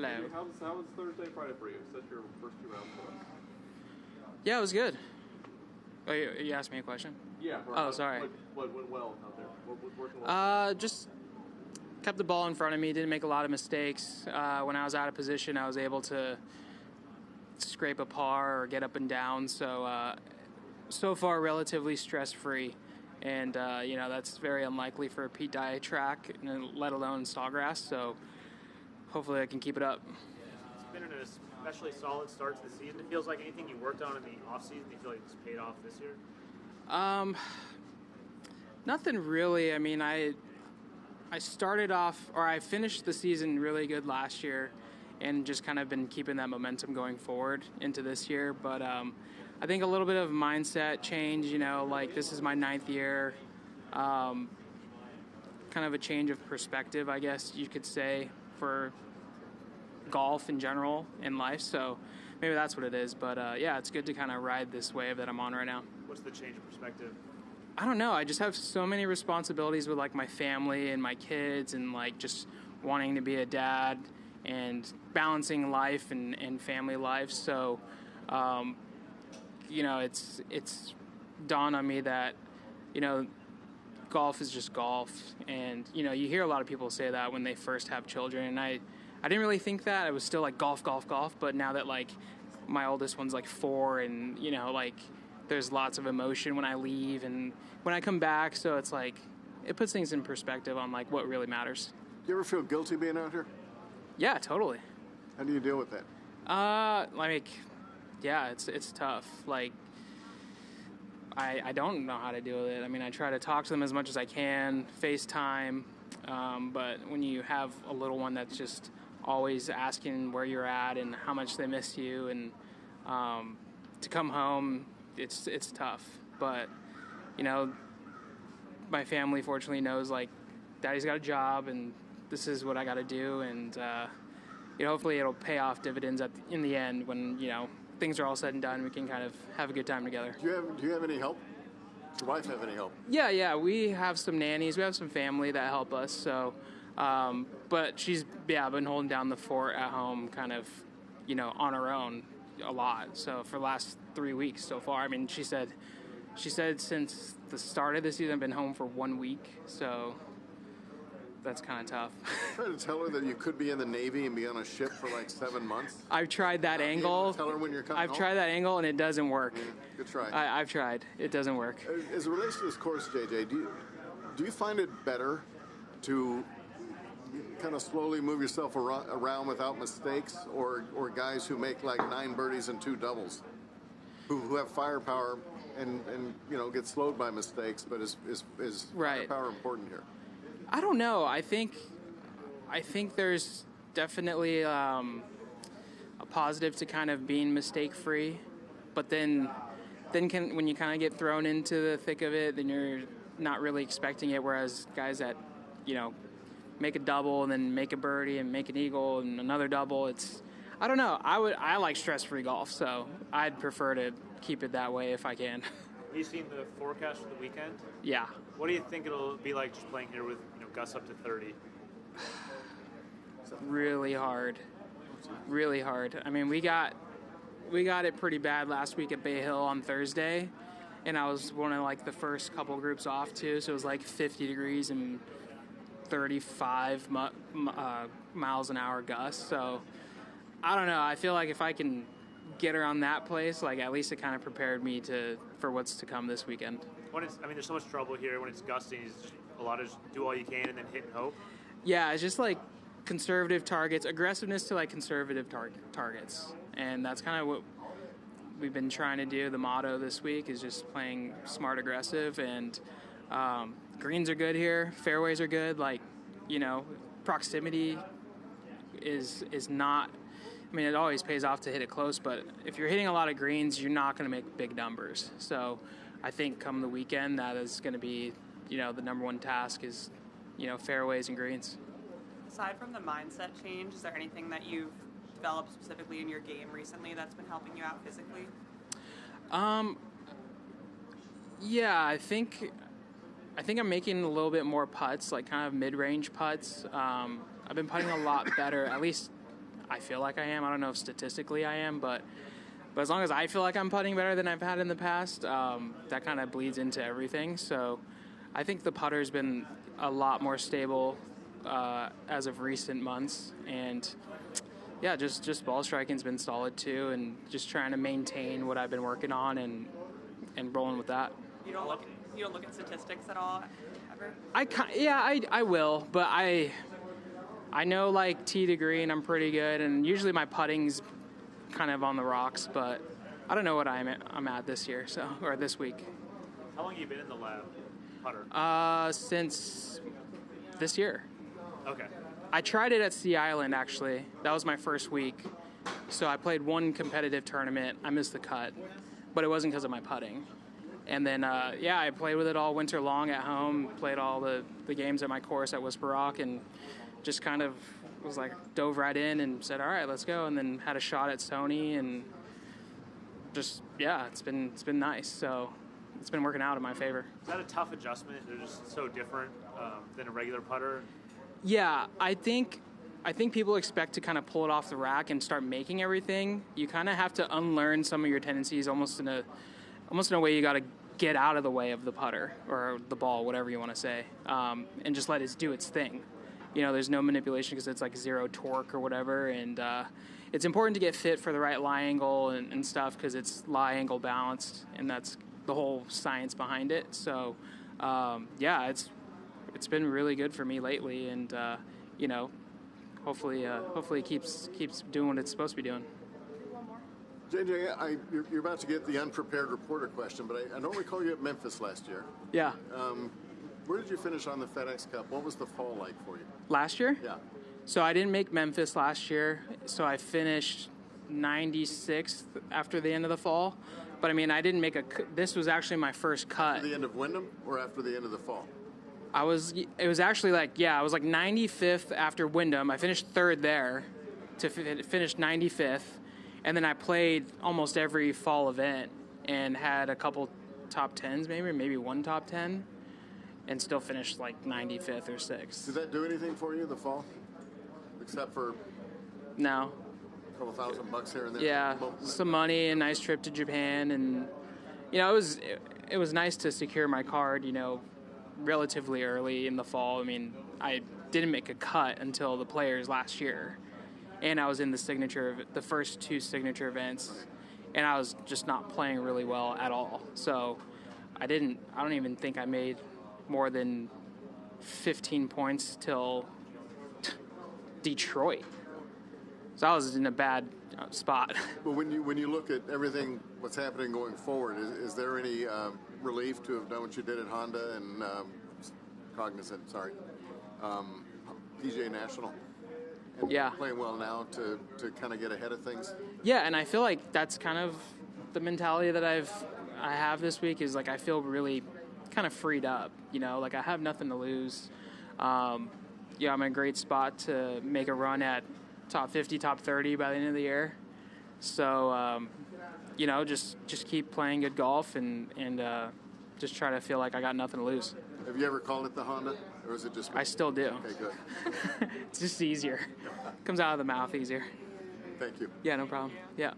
Hello. How was Thursday, Friday for you? Set your first 2 rounds for us. Yeah, it was good. Oh, you asked me a question? Yeah. Sorry. What went well out there? What was working well? Just kept the ball in front of me. Didn't make a lot of mistakes. When I was out of position, I was able to scrape a par or get up and down. So far, relatively stress-free. And, that's very unlikely for a Pete Dye track, let alone Sawgrass. So hopefully I can keep it up. It's been an especially solid start to the season. It feels like anything you worked on in the offseason, you feel like it's paid off this year? Nothing really. I mean, I finished the season really good last year and just kind of been keeping that momentum going forward into this year. But I think a little bit of mindset change, this is my 9th year. Kind of a change of perspective, I guess you could say, for golf in general in life. So maybe that's what it is. But it's good to kind of ride this wave that I'm on right now. What's the change of perspective? I don't know. I just have so many responsibilities with my family and my kids and just wanting to be a dad and balancing life and family life. So, it's dawned on me that, golf is just golf. And, you hear a lot of people say that when they first have children. And I didn't really think that. I was still golf, golf, golf. But now that my oldest one's 4 and, there's lots of emotion when I leave and when I come back. So it's it puts things in perspective on what really matters. Do you ever feel guilty being out here? Yeah, totally. How do you deal with that? It's tough. I don't know how to deal with it. I mean, I try to talk to them as much as I can, FaceTime. But when you have a little one that's just always asking where you're at and how much they miss you and to come home, it's tough. But, my family fortunately knows Daddy's got a job and this is what I got to do. And, hopefully it'll pay off dividends in the end when, things are all said and done. We can kind of have a good time together. Do you have any help? Does your wife have any help? Yeah. We have some nannies. We have some family that help us. So, but she's, been holding down the fort at home kind of, on her own a lot. So for the last 3 weeks so far, I mean, she said since the start of the season, I've been home for 1 week. So that's kind of tough. Try to tell her that you could be in the Navy and be on a ship for 7 months. I've tried that angle. Tell her when you're coming home. I've tried that angle and it doesn't work. Good try. I've tried. It doesn't work. As it relates to this course, JJ, do you find it better to kind of slowly move yourself around without mistakes, or guys who make 9 birdies and 2 doubles, who have firepower and get slowed by mistakes, but is right. Firepower important here? I don't know. I think there's definitely a positive to kind of being mistake free, but then when you kind of get thrown into the thick of it, then you're not really expecting it. Whereas guys that make a double and then make a birdie and make an eagle and another double, I don't know. I like stress-free golf, so I'd prefer to keep it that way if I can. Have you seen the forecast for the weekend? Yeah. What do you think it'll be like just playing here with gusts up to 30? Really hard. I mean, we got it pretty bad last week at Bay Hill on Thursday, and I was one of the first couple groups off too. So it was 50 degrees and 35 miles an hour gusts. So I don't know. I feel like if I can get around that place, at least it kind of prepared me for what's to come this weekend. There's so much trouble here when it's gusting. It's just a lot of do all you can and then hit and hope. Yeah, it's just conservative targets, aggressiveness to conservative targets, and that's kind of what we've been trying to do. The motto this week is just playing smart, aggressive, and greens are good here, fairways are good. Proximity is not. I mean, it always pays off to hit it close, but if you're hitting a lot of greens, you're not going to make big numbers. So I think come the weekend, that is going to be, the number one task is, fairways and greens. Aside from the mindset change, is there anything that you've developed specifically in your game recently that's been helping you out physically? Yeah, I think I'm making a little bit more putts, kind of mid-range putts. I've been putting a lot better, at least I feel like I am. I don't know if statistically I am, but as long as I feel like I'm putting better than I've had in the past, that kind of bleeds into everything. So I think the putter's been a lot more stable as of recent months, and yeah, just ball striking's been solid too, and just trying to maintain what I've been working on and rolling with that. You don't look at statistics at all ever? I will, but I know like tee to green I'm pretty good, and usually my putting's kind of on the rocks, but I don't know what I'm at this year, or this week. How long have you been in the lab, putter? Since this year. Okay. I tried it at Sea Island, actually. That was my first week. So I played one competitive tournament. I missed the cut, but it wasn't because of my putting. And then, I played with it all winter long at home, played all the games at my course at Whisper Rock, and just kind of was like, dove right in and said, all right, let's go. And then had a shot at Sony, and just, it's been nice. So it's been working out in my favor. Is that a tough adjustment? They're just so different than a regular putter? Yeah, I think people expect to kind of pull it off the rack and start making everything. You kind of have to unlearn some of your tendencies, almost in a way. You got to get out of the way of the putter or the ball, whatever you want to say, and just let it do its thing. There's no manipulation because it's like zero torque or whatever, and it's important to get fit for the right lie angle and stuff because it's lie angle balanced, and that's the whole science behind it. So, it's been really good for me lately, and hopefully it keeps doing what it's supposed to be doing. JJ, you're about to get the unprepared reporter question, but I don't recall you at Memphis last year. Yeah. Where did you finish on the FedEx Cup? What was the fall like for you? Last year? Yeah. So I didn't make Memphis last year, so I finished 96th after the end of the fall. But I mean, I didn't make this was actually my first cut. After the end of Wyndham or after the end of the fall? I was 95th after Wyndham. I finished third there to finish 95th. And then I played almost every fall event and had a couple top 10s, maybe one top 10, and still finished like 95th or 6th. Did that do anything for you, the fall? Except for no. a couple $1,000 here and there? Yeah, some money, a nice trip to Japan, and it was nice to secure my card, relatively early in the fall. I mean, I didn't make a cut until the Players last year, and I was in the first two signature events, and I was just not playing really well at all. So I don't even think I made more than 15 points till Detroit. So I was in a bad spot. But when you look at everything, what's happening going forward, is there any relief to have done what you did at Honda and PGA National? And Yeah. playing well now to kind of get ahead of things? Yeah, and I feel like that's kind of the mentality that I have this week is like I feel really kind of freed up, like I have nothing to lose. I'm in a great spot to make a run at top 50, top 30 by the end of the year. So, just keep playing good golf and just try to feel like I got nothing to lose. Have you ever called it the Honda, or is it just? I still do. Okay, good. It's just easier. Comes out of the mouth easier. Thank you. Yeah, no problem. Yeah.